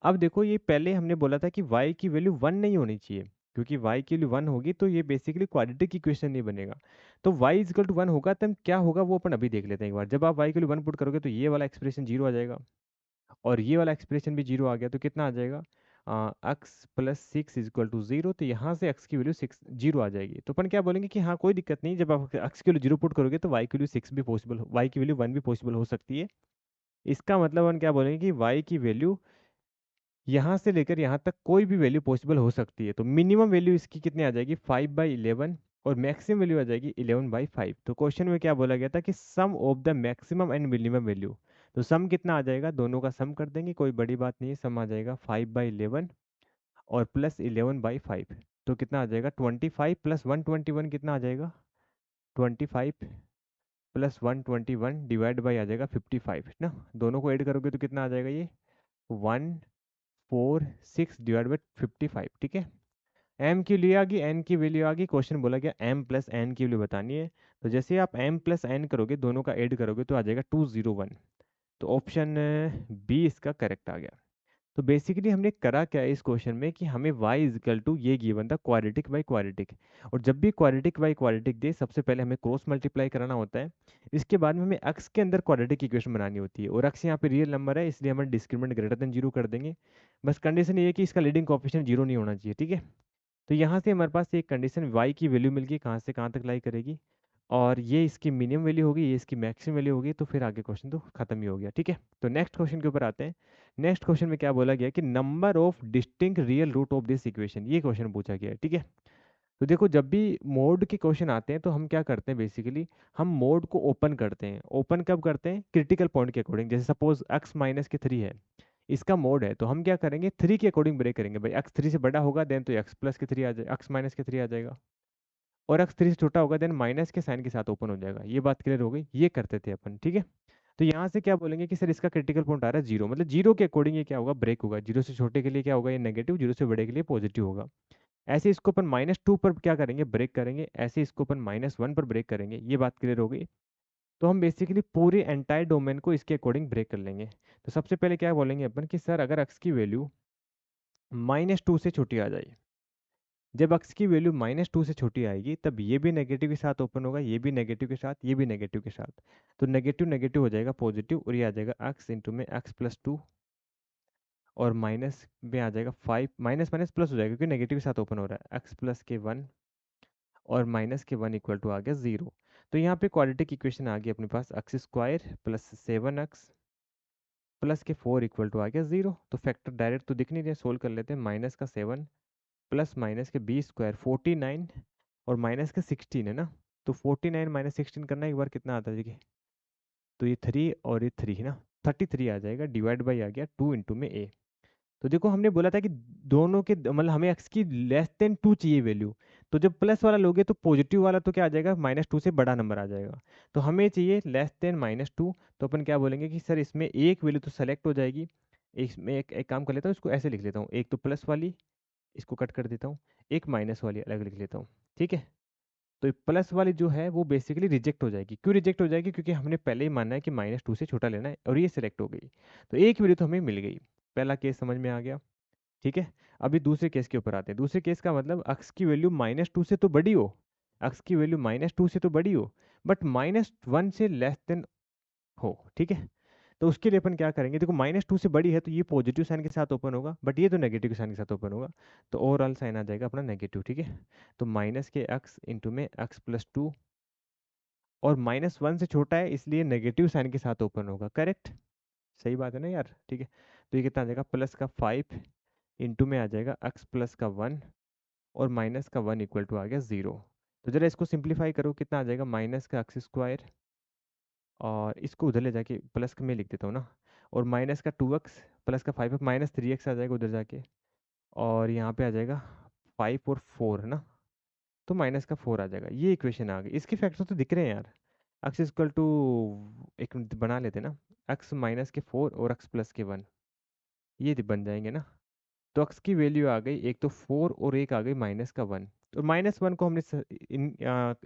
अब देखो, ये पहले हमने बोला था कि y की वैल्यू 1 नहीं होनी चाहिए, क्योंकि y की वैल्यू 1 होगी तो ये बेसिकली क्वाड्रेटिक इक्वेशन नहीं बनेगा। तो y इक्वल टू 1 होगा तब क्या होगा वो अपन अभी देख लेते हैं एक बार। जब आप y की वैल्यू 1 पुट करोगे तो ये वाला एक्सप्रेशन 0 आ जाएगा, और ये वाला एक्सप्रेशन भी 0 आ गया, तो कितना आ जाएगा, x प्लस 6 इक्वल टू 0। तो यहाँ से x की वैल्यू 6 0 आ जाएगी। तो अपन क्या बोलेंगे कि हाँ कोई दिक्कत नहीं, जब आप x की वैल्यू 0 पुट करोगे तो y की वैल्यू 6 भी पॉसिबल, y की वैल्यू 1 भी पॉसिबल हो सकती है। इसका मतलब अपन क्या बोलेंगे कि y की वैल्यू यहाँ से लेकर यहाँ तक कोई भी वैल्यू पॉसिबल हो सकती है। तो मिनिमम वैल्यू इसकी कितनी आ जाएगी, 5/11, और मैक्सिमम वैल्यू आ जाएगी 11/5। तो क्वेश्चन में क्या बोला गया था कि sum of the maximum and minimum value. तो सम कितना आ जाएगा, दोनों का सम कर देंगे, कोई बड़ी बात नहीं है। सम आ जाएगा 5/11 और प्लस 11/5। तो कितना आ जाएगा, 25 प्लस 121 कितना आ जाएगा, 25 प्लस 121 डिवाइड बाई आ जाएगा 55 ना। दोनों को ऐड करोगे तो कितना आ जाएगा, ये 146 डिवाइड बाई 55। ठीक है, m की वैल्यू आ गई, n की वैल्यू आ गई। क्वेश्चन बोला गया m प्लस n की वैल्यू बतानी है। तो जैसे आप m प्लस n करोगे, दोनों का ऐड करोगे तो आ जाएगा 201। तो ऑप्शन बी इसका करेक्ट आ गया। तो बेसिकली हमने करा क्या है इस क्वेश्चन में कि हमें y इजकल टू ये गिवन था क्वाड्रेटिक बाई क्वाड्रेटिक, और जब भी क्वाड्रेटिक बाई क्वाड्रेटिक दे सबसे पहले हमें क्रॉस मल्टीप्लाई कराना होता है। इसके बाद में हमें x के अंदर क्वाड्रेटिक इक्वेशन बनानी होती है, और x यहाँ पे रियल नंबर है इसलिए हम डिस्क्रिमिनेंट ग्रेटर देन 0 कर देंगे। बस कंडीशन ये है कि इसका लीडिंग कोएफिशिएंट 0 नहीं होना चाहिए। ठीक है, तो यहाँ से हमारे पास एक कंडीशन y की वैल्यू मिल गई, कहाँ से कहाँ तक लाई करेगी, और ये इसकी मिनिमम वैल्यू होगी, ये इसकी मैक्सिमम वैल्यू होगी, तो फिर आगे क्वेश्चन तो खत्म ही हो गया। ठीक है, तो नेक्स्ट क्वेश्चन के ऊपर आते हैं। नेक्स्ट क्वेश्चन में क्या बोला गया कि number of distinct real root of this equation, ये क्वेश्चन पूछा गया है। ठीक है, तो देखो जब भी मोड के क्वेश्चन आते हैं तो हम क्या करते हैं, बेसिकली हम मोड को ओपन करते हैं। ओपन कब करते हैं, क्रिटिकल पॉइंट के अकॉर्डिंग। जैसे सपोज x माइनस के 3 है, इसका मोड है, तो हम क्या करेंगे, 3 के अकॉर्डिंग ब्रेक करेंगे। भाई x 3 से बड़ा होगा देन तो x प्लस के 3 आ जाएगा, x माइनस के 3 आ जाएगा, और x 3 से छोटा होगा देन माइनस के साइन के साथ ओपन हो जाएगा। ये बात क्लियर हो गई, ये करते थे अपन। ठीक है, तो यहाँ से क्या बोलेंगे कि सर इसका क्रिटिकल पॉइंट आ रहा है 0, मतलब 0 के अकॉर्डिंग ये क्या होगा, ब्रेक होगा। 0 से छोटे के लिए क्या होगा, ये नेगेटिव, 0 से बड़े के लिए पॉजिटिव होगा। ऐसे इसको अपन -2 पर क्या करेंगे, ब्रेक करेंगे। ऐसे इसको अपन -1 पर ब्रेक करेंगे। ये बात क्लियर हो गई। तो हम बेसिकली पूरे एंटायर डोमेन को इसके अकॉर्डिंग ब्रेक कर लेंगे। तो सबसे पहले क्या बोलेंगे अपन कि सर अगर x की वैल्यू -2 से छोटी आ जाए, जब x की वैल्यू -2 से छोटी आएगी तब ये भी नेगेटिव के साथ ओपन होगा, ये भी नेगेटिव के साथ, ये भी नेगेटिव के साथ। तो नेगेटिव नेगेटिव हो जाएगा पॉजिटिव, और ये आ जाएगा x इंटू में x+2, और माइनस में आ जाएगा 5, माइनस माइनस प्लस हो जाएगा क्योंकि नेगेटिव के साथ ओपन हो रहा है, x+1 और -1 इक्वल टू आ गया 0। तो यहाँ पे क्वाड्रेटिक इक्वेशन आ गई अपने पास, x² प्लस 7x प्लस के 4 इक्वल टू आ गया 0। तो फैक्टर डायरेक्ट तो दिख नहीं रहे, सोल्व कर लेते हैं। -7 प्लस -b² 49 और -16 है ना। तो 49 -16 करना एक बार कितना आता है, देखिए तो ये 3 और ये 3 है ना, 33 आ जाएगा, डिवाइड बाई आ गया 2 इंटू में a। तो देखो हमने बोला था कि दोनों के मतलब हमें x की लेस देन 2 चाहिए वैल्यू। तो जब प्लस वाला लोगे तो पॉजिटिव वाला तो क्या आ जाएगा, -2 से बड़ा नंबर आ जाएगा। तो हमें चाहिए लेस देन -2। तो अपन क्या बोलेंगे कि सर इसमें एक वैल्यू तो सेलेक्ट हो जाएगी। इसमें एक काम कर लेता हूँ, इसको ऐसे लिख लेता हूँ, एक तो प्लस वाली, इसको कट कर देता हूँ, एक माइनस वाली अलग लिख लेता हूँ। ठीक है, तो प्लस वाली जो है वो बेसिकली रिजेक्ट हो जाएगी। क्यों रिजेक्ट हो जाएगी, क्योंकि हमने पहले ही मानना है कि -2 से छोटा लेना है, और ये सिलेक्ट हो गई। तो एक वैल्यू तो हमें मिल गई, पहला केस समझ में आ गया। ठीक है, अभी दूसरे केस के ऊपर आते हैं। दूसरे केस का मतलब x की वैल्यू -2 से तो बड़ी हो, x की वैल्यू -2 से तो बड़ी हो, बट -1 से लेस देन हो। ठीक है, तो उसके लिए अपन क्या करेंगे, देखो -2 से बड़ी है तो ये पॉजिटिव साइन के साथ ओपन होगा, बट ये तो नेगेटिव साइन के साथ ओपन होगा। तो ओवरऑल साइन आ जाएगा अपना नेगेटिव। ठीक है, तो माइनस के x इंटू में x+2, और -1 से छोटा है इसलिए नेगेटिव साइन के साथ ओपन होगा। करेक्ट, सही बात है ना यार। ठीक है, तो ये कितना आ जाएगा, प्लस का 5 इंटू में आ जाएगा x+1 और -1 इक्वल टू आ गया 0। तो जरा इसको सिंप्लीफाई करो, कितना आ जाएगा, -x² और इसको उधर ले जाके प्लस में लिख देता हूँ ना, और माइनस का 2x प्लस का 5x माइनस 3x आ जाएगा उधर जाके, और यहाँ पे आ जाएगा 5 और 4 है ना, तो माइनस का 4 आ जाएगा। ये इक्वेशन आ गई। इसके फैक्टर तो दिख रहे हैं यार। x इक्वल टू, एक मिनट बना लेते हैं ना, x माइनस के 4 और x प्लस के 1, ये बन जाएंगे ना। तो x की वैल्यू आ गई, एक तो 4 और एक आ गई माइनस का 1। तो माइनस 1 को हमने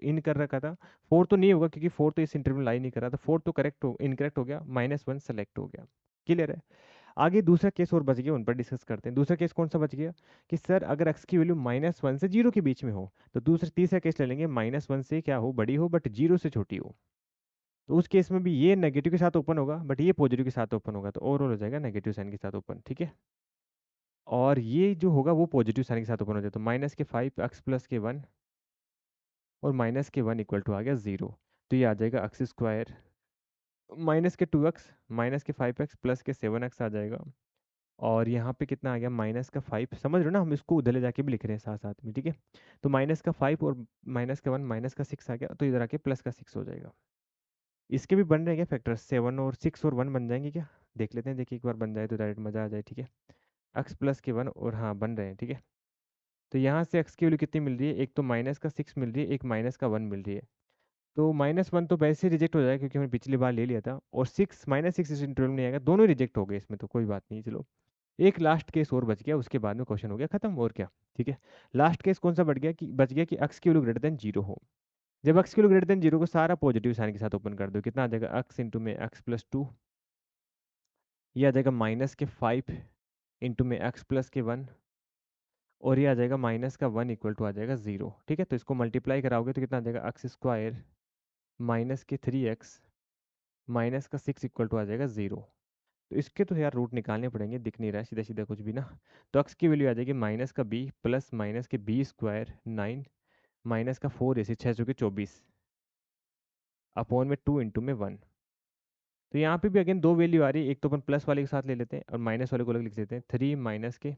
इन कर रखा था, 4 तो नहीं होगा क्योंकि 4 तो इस इंटरवल में लाई नहीं कर रहा था, 4 तो करेक्ट हो इनकरेक्ट हो गया, -1 सेलेक्ट हो गया। क्लियर है। आगे दूसरा केस और बच गया, उन पर डिस्कस करते हैं। दूसरा केस कौन सा बच गया कि सर अगर x की वैल्यू -1 से 0 के बीच में हो, तो तीसरा केस ले लेंगे -1 से क्या हो, बड़ी हो बट 0 से छोटी हो। तो उस केस में भी ये नेगेटिव के साथ ओपन होगा बट ये पॉजिटिव के साथ ओपन होगा, तो ओवरऑल हो जाएगा नेगेटिव साइन के साथ ओपन। ठीक है। और ये जो होगा वो पॉजिटिव साइन के साथ ओपन हो जाए, तो माइनस के 5 एक्स प्लस के 1 और माइनस के 1 इक्वल टू आ गया 0। तो ये आ जाएगा एक्स स्क्वायर माइनस के 2x माइनस के 5x प्लस के 7x आ जाएगा। और यहाँ पे कितना आ गया, माइनस का 5, समझ रहे हो ना, हम इसको उधर ले जाके भी लिख रहे हैं साथ साथ में। ठीक है। तो माइनस का 5 और माइनस का 1 माइनस का 6 आ गया, तो इधर आके प्लस का 6 हो जाएगा। इसके भी बन रहे हैं क्या फैक्टर, 7 और 6 और 1 बन जाएंगे क्या, देख लेते हैं। देखिए एक बार बन जाए तो डायरेक्ट मज़ा आ जाए। ठीक है। एक्स प्लस के 1 और हाँ बन रहे हैं। ठीक है। तो यहाँ से x की वैल्यू कितनी मिल रही है, एक तो माइनस का 6 मिल रही है, एक माइनस का 1 मिल रही है। तो -1 तो वैसे ही रिजेक्ट हो जाएगा क्योंकि हमने पिछली बार ले लिया था, और -6 इस इंटरवल में नहीं आएगा, दोनों रिजेक्ट हो गए इसमें, तो कोई बात नहीं। चलो एक लास्ट केस और बच गया, उसके बाद में क्वेश्चन हो गया खत्म, और क्या। ठीक है। लास्ट केस कौन सा बच गया कि x की वैल्यू ग्रेटर देन 0 हो। जब x की वैल्यू ग्रेटर देन 0 को सारा पॉजिटिव साइन के साथ ओपन कर दो, कितना आ जाएगा, x इंटू में x प्लस 2, ये आ जाएगा माइनस के 5 इंटू में x प्लस के 1, और ये आ जाएगा माइनस का 1 इक्वल टू आ जाएगा 0। ठीक है। तो इसको मल्टीप्लाई कराओगे तो कितना आ जाएगा, एक्स स्क्वायर माइनस के 3x माइनस का 6 इक्वल टू आ जाएगा 0। तो इसके तो यार रूट निकालने पड़ेंगे, दिख नहीं रहा है सीधा सीधा कुछ भी ना। तो एक्स की वैल्यू आ जाएगी माइनस का b प्लस माइनस के b स्क्वायर 9 माइनस का 4 ऐसे 6 के 24 अपॉन में 2 इंटू में 1। तो यहाँ पे भी अगेन दो वैल्यू आ रही है, एक तो अपन प्लस वाले के साथ ले लेते हैं और माइनस वाले को अलग लिख देते हैं। 3 माइनस के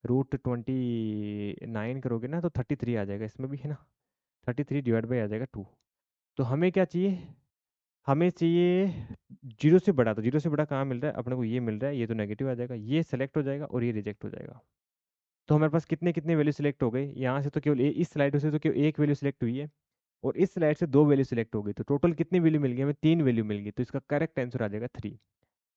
√29 करोगे ना तो 33 आ जाएगा, इसमें भी है ना, 33 डिवाइड बाई आ जाएगा 2। तो हमें क्या चाहिए, हमें चाहिए जीरो से बड़ा। तो जीरो से बड़ा कहाँ मिल रहा है अपने को, ये मिल रहा है, ये तो नेगेटिव आ जाएगा, ये सेलेक्ट हो जाएगा और ये रिजेक्ट हो जाएगा। तो हमारे पास कितने कितने वैल्यू सिलेक्ट हो गए, यहाँ से तो केवल इस स्लाइड से तो केवल एक वैल्यू सिलेक्ट हुई है, और इस स्लाइड से दो वैल्यू सिलेक्ट हो गई, तो टोटल कितनी वैल्यू मिल गई हमें, 3 वैल्यू मिल गई। तो इसका करेक्ट आंसर आ जाएगा 3।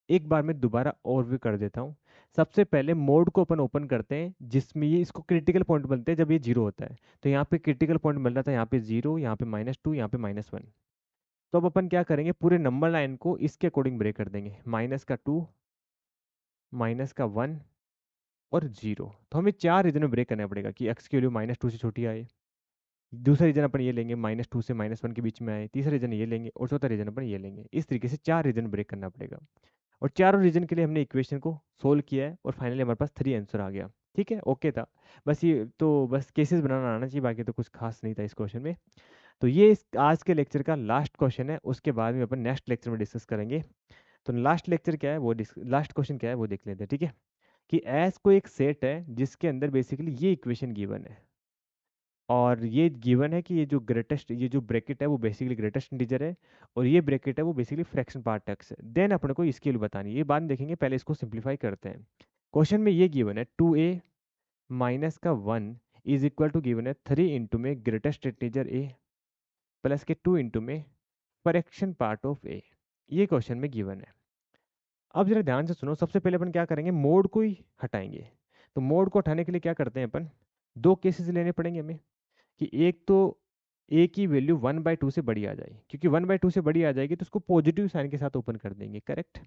एक बार मैं दोबारा और भी कर देता हूँ। सबसे पहले मोड को अपन ओपन करते हैं जिसमें ये इसको क्रिटिकल पॉइंट बनते हैं जब ये 0 होता है। तो यहाँ पे क्रिटिकल पॉइंट मिल रहा था, यहाँ पे 0, यहाँ पे -2, यहाँ पे -1। तो अब अपन क्या करेंगे, पूरे नंबर लाइन को इसके अकॉर्डिंग ब्रेक कर देंगे, माइनस का 2 माइनस का 1 और 0। तो हमें 4 रीजन में ब्रेक करना पड़ेगा कि एक्स की वैल्यू -2 से छोटी आए। दूसरा रीजन अपन ये लेंगे -2 से -1 के बीच में आए, तीसरा रीजन ये लेंगे, और चौथा रीजन अपन ये लेंगे। इस तरीके से 4 रीजन ब्रेक करना पड़ेगा। और चारों रीजन के लिए हमने इक्वेशन को सोल्व किया है और फाइनली हमारे पास 3 आंसर आ गया। ठीक है, ओके था। बस ये तो बस केसेस बनाना आना चाहिए, बाकी तो कुछ खास नहीं था इस क्वेश्चन में। तो ये आज के लेक्चर का लास्ट क्वेश्चन है, उसके बाद में अपन नेक्स्ट लेक्चर में डिस्कस करेंगे। तो लास्ट लेक्चर क्या है वो, लास्ट क्वेश्चन क्या है वो देख लेते हैं। ठीक है। कि एस को एक सेट है जिसके अंदर बेसिकली ये इक्वेशन गिवन है, और ये गिवन है कि ये जो ग्रेटेस्ट, ये जो ब्रैकेट है वो बेसिकली ग्रेटेस्ट इंटीजर है, और ये ब्रैकेट है वो बेसिकली फ्रैक्शन पार्ट एक्स है। देन अपने को इसकी वैल्यू बतानी है, ये बाद में देखेंगे, पहले इसको सिंप्लीफाई करते हैं। क्वेश्चन में ये गिवन है 2a माइनस का 1 इज इक्वल टू गिवन है 3 इंटू में ग्रेटेस्ट इंटीजर a प्लस के 2 इंटू में फ्रैक्शन पार्ट ऑफ a। ये क्वेश्चन में गिवन है। अब जरा ध्यान से सुनो, सबसे पहले अपन क्या करेंगे, मोड को ही हटाएंगे। तो मोड को हटाने के लिए क्या करते हैं अपन, दो केसेस लेने पड़ेंगे हमें। कि एक तो ए की वैल्यू 1/2 से बड़ी आ जाए, क्योंकि 1/2 से बड़ी आ जाएगी तो उसको पॉजिटिव साइन के साथ ओपन कर देंगे, करेक्ट।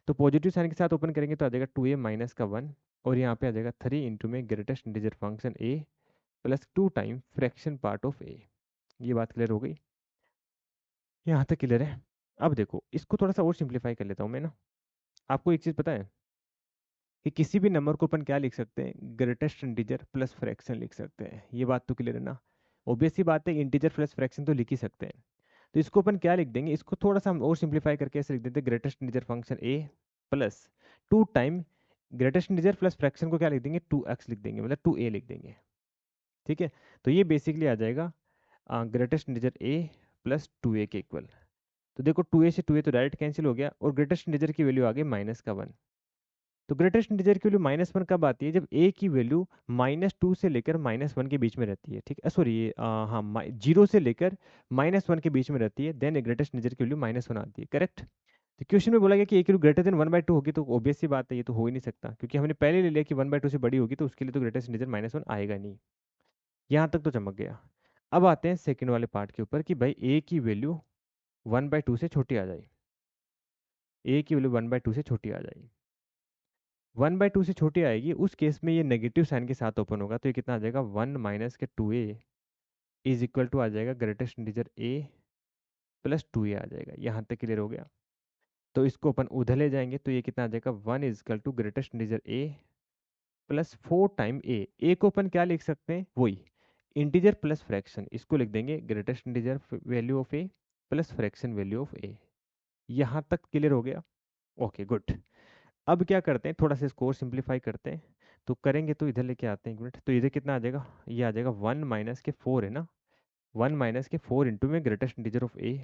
तो पॉजिटिव साइन के साथ ओपन करेंगे तो आ जाएगा 2a माइनस का 1, और यहाँ पे आ जाएगा 3 इंटू में greatest integer function a plus 2 time fraction part of a। ये बात क्लियर हो गई, यहाँ तक क्लियर है। अब देखो इसको थोड़ा सा और सिंप्लीफाई कर लेता हूँ मैं ना। आपको एक चीज़ पता है कि किसी भी नंबर को अपन क्या लिख सकते हैं, ग्रेटेस्ट इंटीजर प्लस फ्रैक्शन लिख सकते हैं। ये बात तो क्लियर है ना। ऑब्वियस सी बात है, इंटीजर प्लस फ्रैक्शन तो लिख ही सकते हैं। तो इसको अपन क्या लिख देंगे, इसको थोड़ा सा हम और सिंप्लीफाई करके ऐसे लिख देते हैं, greatest integer function a plus 2 time greatest integer plus fraction को क्या लिख देंगे, 2x लिख देंगे, मतलब 2a लिख देंगे। ठीक है। तो ये बेसिकली आ जाएगा greatest integer a plus 2a के इक्वल। तो देखो 2a से 2a तो डायरेक्ट कैंसिल हो गया और ग्रेटेस्ट इंटीजर की वैल्यू आ गई -1। तो ग्रेटेस्ट इंटीजर की वैल्यू -1 कब आती है? जब a की वैल्यू -2 से लेकर -1 के बीच में रहती है, ठीक है, सॉरी ये हाँ 0 से लेकर -1 के बीच में रहती है, देन ग्रेटेस्ट इंटीजर की वैल्यू -1 आती है, करेक्ट। तो क्वेश्चन में बोला गया कि a की वैल्यू ग्रेटर देन 1/2 होगी, तो ऑब्वियस सी बात है ये तो हो ही नहीं सकता, क्योंकि हमने पहले ले लिया कि 1/2 से बड़ी होगी, तो उसके लिए तो ग्रेटेस्ट इंटीजर -1 आएगा नहीं। यहाँ तक तो चमक गया। अब आते हैं सेकंड वाले पार्ट के ऊपर कि भाई a की वैल्यू 1/2 से छोटी आ जाए, a की वैल्यू 1/2 से छोटी आ जाएगी, 1/2 से छोटी आएगी, उस केस में ये नेगेटिव साइन के साथ ओपन होगा, तो ये कितना आ जाएगा 1 माइनस के 2a इज इक्वल टू आ जाएगा greatest integer a plus 2a आ जाएगा। यहाँ तक क्लियर हो गया। तो इसको अपन उधर ले जाएंगे तो ये कितना आ जाएगा 1 is equal to greatest integer a plus 4 time a को अपन क्या लिख सकते हैं, वही इंटीजर प्लस फ्रैक्शन, इसको लिख देंगे greatest integer value of a plus fraction value of a। यहाँ तक क्लियर हो गया? Okay good. अब क्या करते हैं, थोड़ा सा इसको और सिंप्लीफाई करते हैं। तो करेंगे तो इधर लेके आते हैं एक मिनट, तो इधर कितना आ जाएगा, ये आ जाएगा 1 माइनस के 4 है ना, 1 माइनस के 4 इंटू में greatest integer of a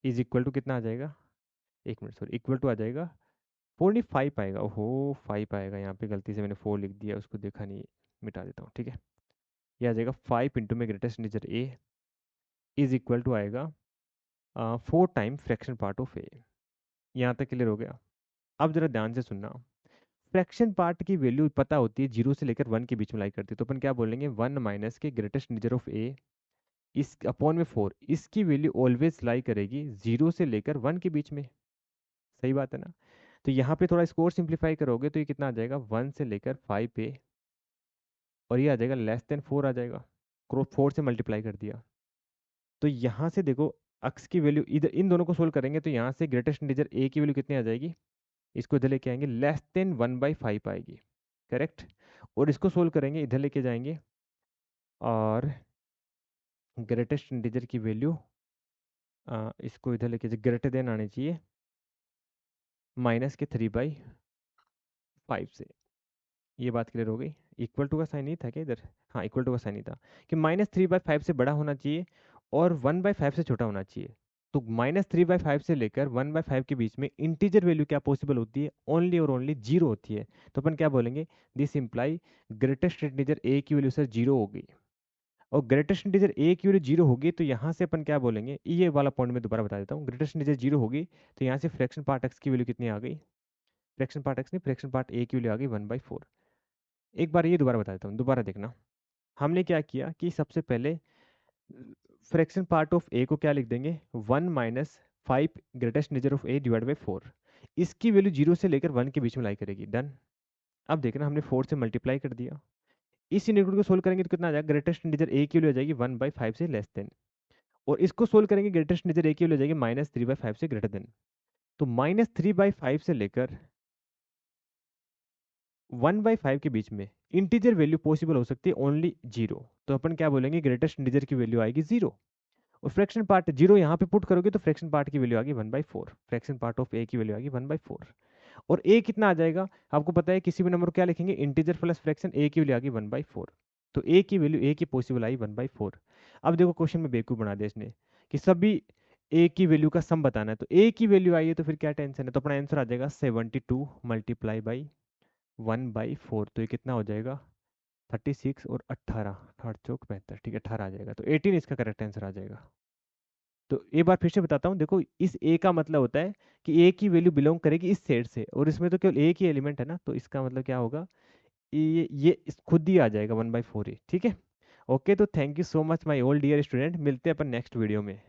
is equal to कितना आ जाएगा, एक मिनट सॉरी, इक्वल टू आ जाएगा 4 नहीं 5 आएगा, ओहो 5 आएगा, यहाँ पे गलती से मैंने 4 लिख दिया, उसको देखा नहीं, मिटा देता हूँ, ठीक है। ये आ जाएगा 5 इंटू में greatest integer a is equal to आएगा 4 time fraction part of a। यहाँ तक क्लियर हो गया? अब जरा ध्यान से सुनना, फ्रैक्शन पार्ट की वैल्यू पता होती है 0 से लेकर 1 के बीच में लाई करती है, तो अपन क्या बोलेंगे 1 माइनस के ग्रेटेस्ट इंटीजर ऑफ a इस अपॉन में 4, इसकी वैल्यू ऑलवेज लाई करेगी 0 से लेकर 1 के बीच में, सही बात है ना। तो यहाँ पे थोड़ा इसको और सिंप्लीफाई करोगे तो ये कितना आ जाएगा 1 से लेकर 5 पे, और ये आ जाएगा लेस देन 4 आ जाएगा, 4 से मल्टीप्लाई कर दिया। तो यहाँ से देखो अक्स की वैल्यू इधर इन दोनों को सोल्व करेंगे तो यहाँ से ग्रेटेस्ट इंटीजर a की वैल्यू कितनी आ जाएगी, इसको इधर लेके आएंगे लेस देन 1/5 आएगी, करेक्ट। और इसको सोल्व करेंगे इधर लेके जाएंगे और ग्रेटेस्ट इंटीजर की वैल्यू इसको इधर लेके ग्रेटर देन आनी चाहिए -3/5 से। ये बात क्लियर हो गई? इक्वल टू का साइन नहीं था क्या इधर? हाँ इक्वल टू का साइन नहीं था, कि -3/5 से बड़ा होना चाहिए और 1/5 से छोटा होना चाहिए। तो -3/5 से लेकर 1/5 के बीच में इंटीजर वैल्यू क्या पॉसिबल होती है, ओनली और ओनली 0 होती है। तो अपन क्या बोलेंगे, this imply greatest integer a की वैल्यू सर 0 होगी, और ग्रेटेस्ट इंटीजर a की वैल्यू 0 होगी तो यहाँ से अपन क्या बोलेंगे, ये वाला पॉइंट मैं दोबारा बता देता हूँ, ग्रेटेस्ट इंटीजर 0 होगी तो यहाँ से फ्रैक्शन पार्ट x की वैल्यू कितनी आ गई, फ्रैक्शन पार्ट x नहीं फ्रैक्शन पार्ट a की वैल्यू आ गई 1/4। एक बार ये दोबारा बता देता हूँ, दोबारा देखना। हमने क्या किया कि सबसे पहले फ्रैक्शन पार्ट ऑफ a को क्या लिख देंगे 1 minus 5 greatest integer of a divide by 4, इसकी वैल्यू 0 से लेकर 1 के बीच में लाई करेगी, डन। अब देखना हमने 4 से मल्टीप्लाई कर दिया, इस इनइक्वालिटी को सोल्व करेंगे तो कितना आ जाएगा, ग्रेटेस्ट इंटीजर a की वैल्यू आ जाएगी 1/5 से लेस देन, और इसको सोल्व करेंगे ग्रेटेस्ट इंटीजर a की वैल्यू आ जाएगी -3/5 से ग्रेटर देन। तो -3/5 से लेकर 1/5 के बीच में इंटीजर वैल्यू पॉसिबल हो सकती है ओनली 0, तो अपन क्या बोलेंगे ग्रेटेस्ट इंटीजर की वैल्यू आएगी 0, और फ्रैक्शन पार्ट 0 यहाँ पे पुट करोगे तो फ्रैक्शन पार्ट की वैल्यू आ गई 1/4, फ्रैक्शन पार्ट ऑफ a की वैल्यू आ गई 1/4, और a कितना आ जाएगा, आपको पता है किसी भी नंबर को क्या लिखेंगे इंटीजर प्लस फ्रैक्शन, a की वैल्यू आ गई 1/4, तो a की वैल्यू a की पॉसिबल आई 1/4। अब देखो क्वेश्चन में बेवकूफ बना दिया इसने कि सभी a की वैल्यू का सम बताना है, तो a की वैल्यू आई है तो फिर क्या टेंशन है, तो अपना आंसर आ जाएगा 72 मल्टीप्लाई बाई 1/4, तो ये कितना हो जाएगा 36 और 18, 8 चौक 75, ठीक है 18 आ जाएगा, तो 18 इसका करेक्ट आंसर आ जाएगा। तो एक बार फिर से बताता हूँ, देखो इस a का मतलब होता है कि a की वैल्यू बिलोंग करेगी इस सेट से, और इसमें तो केवल एक ही एलिमेंट है ना, तो इसका मतलब क्या होगा, खुद ही आ जाएगा 1/4 ही, ठीक है। ओके, तो thank you so much my all dear student, मिलते हैं अपन नेक्स्ट वीडियो में।